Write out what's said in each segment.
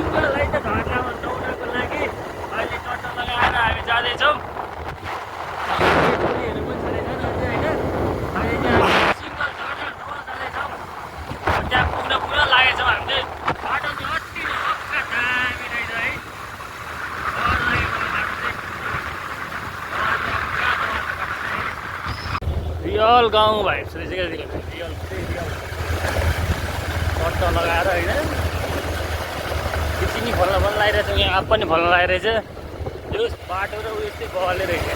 सिङ्गललाई त झर्नामा नुहाउनको लागि अहिले टट्ट लगाएर हामी जाँदैछौँ। टोलीहरू पनि छैन अझै होइन। अहिले चाहिँ हामी सिङ्गल झर्ना नुहाउन जाँदैछौँ। त्यहाँ पुग्न पुरा लागेछौँ हामी चाहिँ। बाटो चाहिँ अति नै पक्का दामी रहेछ है। डर लागेको बाटो चाहिँ रियल गाउँ भाइब्स रहेछ क्या रियल रियल टट्ट लगाएर होइन। पिछिनी फल्न लगाइरहेछ, यहाँ आफ पनि फल्न लगाइरहेछ। यो बाटो र उयो चाहिँ बहले रहेछ।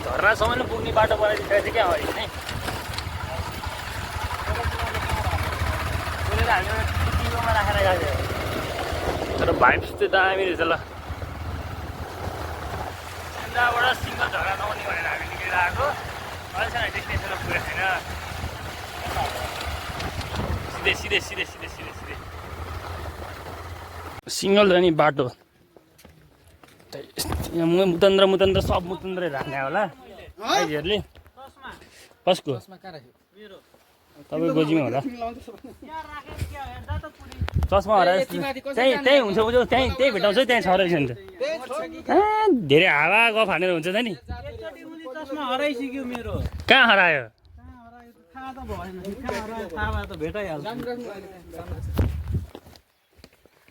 झर्नासम्म पुग्ने बाटो बनाइदिएको चाहिँ क्या अहिले नै बोलेर हामी टिभीमा राखेर गएको थियो। तर भाइब्स चाहिँ दामी रहेछ। ल सिन्दाबाट सिङ्गल झर्ना नआउने भनेर हामी निक्लेर आएको। अहिलेसम्म डेस्टिनेसनमा पुगेको छैन। सिधै सिधै सिधै सिधै सिधै सिधै सिङ्गल जाने बाटो यहाँ मुतन्द्र सब मुतन्द्रै राख्ने होला भाइहरूले। कसको तपाईँ गोजीमा होला चस्मा हराएर त्यहीँ हुन्छ उयो त्यहीँ भेटाउँछ त्यहीँ छ रहेछ नि त। धेरै हावा गफ हानेर हुन्छ त नि। कहाँ हरायो?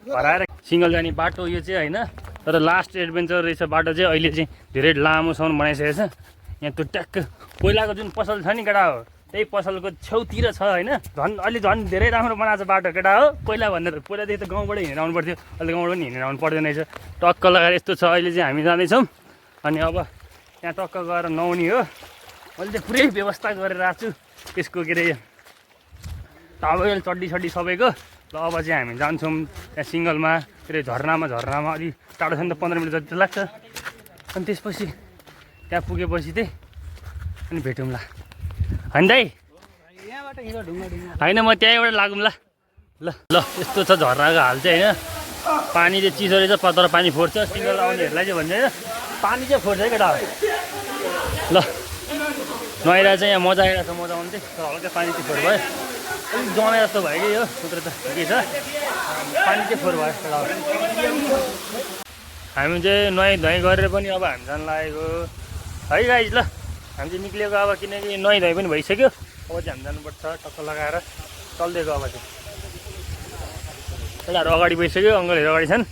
हराएर सिङ्गल जाने बाटो यो चाहिँ होइन। तर लास्ट एडभेन्चर रहेछ बाटो चाहिँ। अहिले चाहिँ धेरै लामोसम्म बनाइसकेको छ। यहाँ त्यो ट्याक्क पहिलाको जुन पसल छ नि केटा हो, त्यही पसलको छेउतिर छ होइन। झन् धेरै राम्रो बनाएको छ बाटो केटा हो। पहिलादेखि त गाउँबाट हिँडेर आउनु पर्थ्यो, अहिले गाउँबाट पनि हिँडेर आउनु पर्दैन रहेछ। टक्क लगाएर यस्तो छ। अहिले चाहिँ हामी जाँदैछौँ। अनि अब त्यहाँ टक्क गएर नुहाउने हो। मैले चाहिँ पुरै व्यवस्था गरेर आएको छु त्यसको के अरे टावेल चड्डी सबैको। ल अब चाहिँ हामी जान्छौँ त्यहाँ सिङ्गलमा के अरे झर्नामा अलि टाढो छ नि त, 15 मिनट जति लाग्छ। अनि त्यसपछि त्यहाँ पुगेपछि चाहिँ अनि भेटौँला होइन दाइ? होइन म त्यहीँबाट लागौँ ल। ल ल यस्तो छ झर्नाको हाल चाहिँ होइन। पानी चाहिँ चिसो रहेछ, तर पानी फोर्छ। सिङ्गल आउनेहरूलाई चाहिँ भन्छ होइन पानी चाहिँ फोर्छ है केटा। ल नुहाइरहेको चाहिँ यहाँ मजा आइरहेको छ, मजा आउनु चाहिँ। तर हल्का पानी चाहिँ फोहोर भयो, अलिक जमे जस्तो भयो कि यो सुत्र त के छ पानी चाहिँ फोहोर भयो केटा। हामी चाहिँ नुहाइ गरेर पनि अब हामी जान लागेको है गाइज। ल हामी चाहिँ निक्लिएको अब, किनकि नुहाइ पनि भइसक्यो। अब चाहिँ हामी जानुपर्छ टक्क लगाएर चल्दिएको। अब चाहिँ केटाहरू अगाडि गइसक्यो, अङ्कलहरू अगाडि छन्।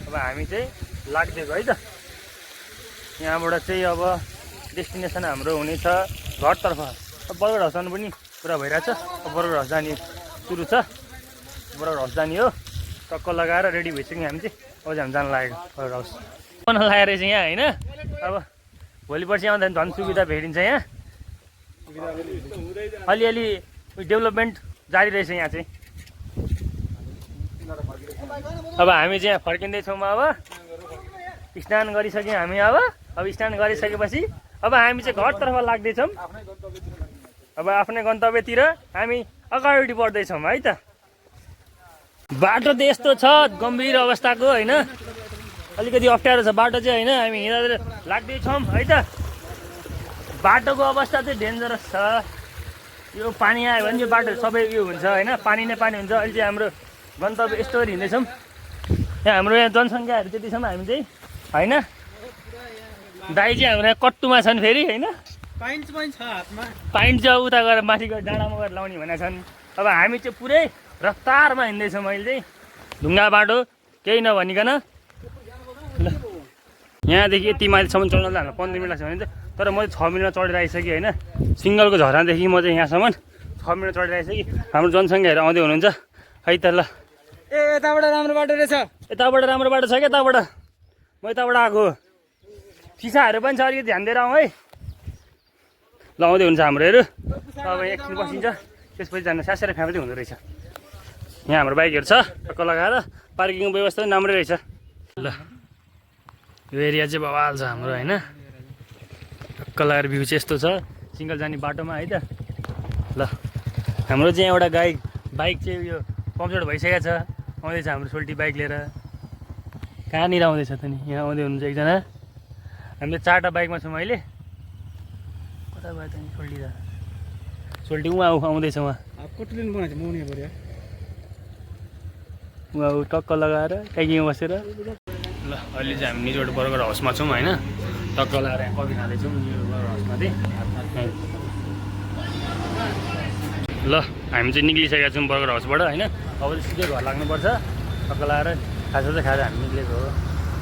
अब हामी चाहिँ लाग्दिएको है त। यहाँबाट चाहिँ अब डेस्टिनेसन हाम्रो हुनेछ घरतर्फ। अब बरगड हाउस जानु पनि पुरा भइरहेछ। अब बरगड हाउस जाने सुरु छ। बरगड हाउस जाने हो। टक्क लगाएर रेडी भइसक्यो हामी चाहिँ। अब चाहिँ हामी जान लागेको बरगड हाउस बन्न लागेको रहेछ यहाँ होइन। अब भोलि पर्सि आउँदा झन् सुविधा भेटिन्छ यहाँ। अलिअलि डेभलपमेन्ट जारी रहेछ यहाँ चाहिँ। अब हामी चाहिँ यहाँ फर्किँदैछौँ। अब स्नान गरिसक्यौँ हामी। अब स्नान गरिसकेपछि अब हामी चाहिँ घरतर्फ लाग्दैछौँ। अब आफ्नै गन्तव्यतिर हामी अगाडि बढ्दैछौँ है त। बाटो त यस्तो छ गम्भीर अवस्थाको होइन। अलिकति अप्ठ्यारो छ बाटो चाहिँ होइन। हामी हिँडेर लाग्दैछौँ है त। बाटोको अवस्था चाहिँ डेन्जरस छ। यो पानी आयो भने यो बाटो सबै यो हुन्छ होइन, पानी नै पानी हुन्छ। अहिले चाहिँ हाम्रो गन्तव्य यस्तो हिँड्दैछौँ। यहाँ हाम्रो यहाँ जनसङ्ख्याहरू त्यति छौँ हामी चाहिँ होइन। दाइ चाहिँ हाम्रो यहाँ कट्टुमा छन् फेरि होइन। पाइन्ट चाहिँ उता गएर माथि गएर डाँडामा गएर लाउने भनेको छन्। अब हामी चाहिँ पुरै रफ्तारमा हिँड्दैछौँ अहिले चाहिँ। ढुङ्गा बाटो केही नभनिकन। ल यहाँदेखि यति माइलसम्म चढ्न त 15 मिनट लाग्छ भने त, तर म चाहिँ 6 मिनटमा चढेर आइसकेँ होइन। सिङ्गलको झर्नादेखि म चाहिँ यहाँसम्म 6 मिनट चढेर आइसकेँ। हाम्रो जनसङ्ख्याहरू आउँदै हुनुहुन्छ है त। ल यताबाट राम्रो बाटो रहेछ। यताबाट राम्रो बाटो छ क्या यताबाट। म यताबाट आएको। सिसाहरू पनि छ, अलिकति ध्यान दिएर आउँ है। ल आउँदै हुन्छ हाम्रोहरू। अब एकछिन बसिन्छ, त्यसपछि जानु स्यासेर फ्याँदै हुँदो रहेछ। यहाँ हाम्रो बाइकहरू छ टक्क लगाएर। पार्किङको व्यवस्था पनि राम्रै रहेछ। ल यो एरिया चाहिँ बवाल छ हाम्रो होइन। टक्क लगाएर भ्यू चाहिँ यस्तो छ सिङ्गल जाने बाटोमा है त। ल हाम्रो चाहिँ एउटा बाइक चाहिँ यो पम्चर भइसकेको छ। आउँदैछ हाम्रो सोल्टी बाइक लिएर। कहाँनिर आउँदैछ त नि? यहाँ आउँदै हुनुहुन्छ एकजना। हामीले 4टा बाइकमा छौँ अहिले। कता भयो त नि सोल्टी त? सोल्टी उहाँ आउँदैछ उहाँ कोटलिन बनाएको छ मौनी पर्यो उहाँ टक्क लगाएर ट्याङ्कीमा बसेर ल अहिले चाहिँ हामी निजोड बर्गर हाउसमा छौँ होइन टक्क लगाएर यहाँ कफी खाँदैछौँ निजोड बर्गर हाउसमा चाहिँ ल हामी चाहिँ निक्लिसकेका छौँ बर्गर हाउसबाट होइन अब चाहिँ सिधै घर लाग्नुपर्छ टक्क लगाएर खाजा चाहिँ खाएर हामी निक्लेको हो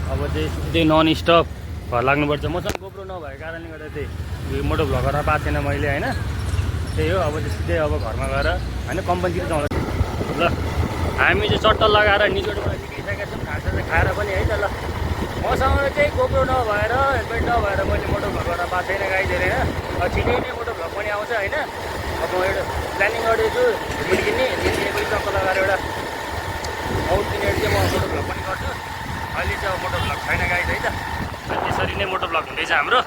अब चाहिँ सिधै नन स्टप घर लाग्नुपर्छ मसँग गोप्रो नभएको कारणले गर्दा चाहिँ मोटो भ्लग गर्न पाएको थिएन मैले होइन त्यही हो अब चाहिँ सिधै अब घरमा गएर होइन कम्पनीतिर जाउँछ ल हामी चाहिँ चट्ट लगाएर निजोडबाट निक्लिसकेका छौँ खाजा चाहिँ खाएर पनि है त ल मसँग चाहिँ गोप्रो नभएर हेलमेट नभएर मैले मोटो भ्लग गर्न पाएको छैन गाइजहरू होइन अब छिटै नै मोटो भ्लग पनि आउँछ होइन अब म एउटा प्लानिङ गर्दैछु हेलमेट किन्ने पनि टक्क लगाएर एउटा आउट किनेर चाहिँ म मोटो भ्लग पनि गर्छु अहिले चाहिँ अब मोटो भ्लग छैन गाइज है त त्यसरी नै मोटो भ्लग हुँदैछ हाम्रो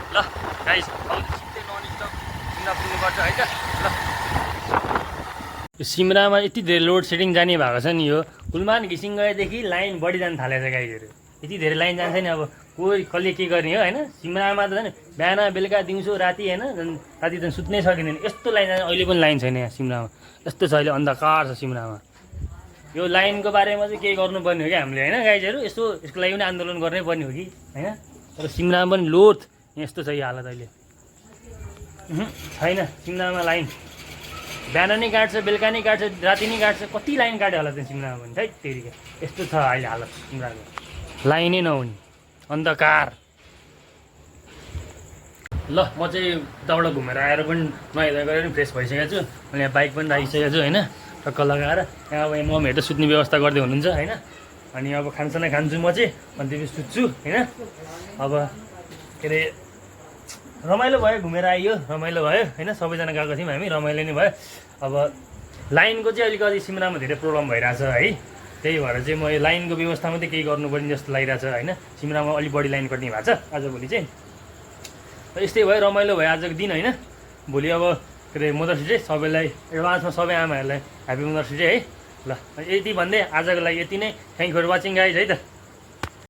ल गाइज अब सिधै नन स्टप सिमरा पुग्नुपर्छ है त ल यो सिमरामा यति धेरै लोड सेडिङ जाने भएको छ नि यो गुलमान घिसिङ गएदेखि लाइन बढी जान थालेछ गाइजहरू यति धेरै लाइन जान्छ नि अब कोही कसले के गर्ने हो होइन सिमरामा त झन् बिहान बेलुका दिउँसो राति होइन झन् राति झन् सुत्नै सकिँदैन यस्तो लाइन जान्छ अहिले पनि लाइन छैन यहाँ सिमरामा यस्तो छ अहिले अन्धकार छ सिमरामा यो लाइनको बारेमा चाहिँ केही गर्नुपर्ने हो कि हामीले होइन गाइजहरू यसको लागि पनि आन्दोलन गर्नै पर्ने हो कि होइन तर सिमरामा पनि लोड यस्तो छ यो हालत अहिले छैन सिमरामा लाइन बिहान नै काट्छ बेलुका नै काट्छ राति नै काट्छ कति लाइन काट्यो होला त्यो सिमरामा पनि है तेरिका यस्तो छ अहिले हालत सिमराको लाइनै नहुने अन्धकार ल म चाहिँ उताबाट घुमेर आएर पनि नुहाइ गरेर पनि फ्रेस भइसकेको छु अनि यहाँ बाइक पनि राखिसकेको छु होइन टक्क लगाएर यहाँ अब यहाँ मम्मीहरू सुत्ने व्यवस्था गर्दै हुनुहुन्छ होइन अनि अब खानसाना खान्छु म चाहिँ अनि त्यसपछि सुत्छु होइन अब के अरे रमाइलो भयो घुमेर आइयो रमाइलो भयो होइन सबैजना गएको थियौँ हामी रमाइलो नै भयो अब लाइनको चाहिँ अलिकति सिमरामा धेरै प्रब्लम भइरहेछ है त्यही भएर चाहिँ म यो लाइनको व्यवस्था मात्रै केही गर्नुपर्ने जस्तो लागिरहेछ होइन सिमरामा अलिक बढी लाइन कट्ने भएको छ आजभोलि चाहिँ यस्तै भयो रमाइलो भयो आजको दिन होइन भोलि अब के अरे मदर्स डे सबैलाई एडभान्समा सबै आमाहरूलाई ह्याप्पी मदर्स डे है ल यति भन्दै आजको लागि यति नै थ्याङ्क फर वाचिङ गाइज है त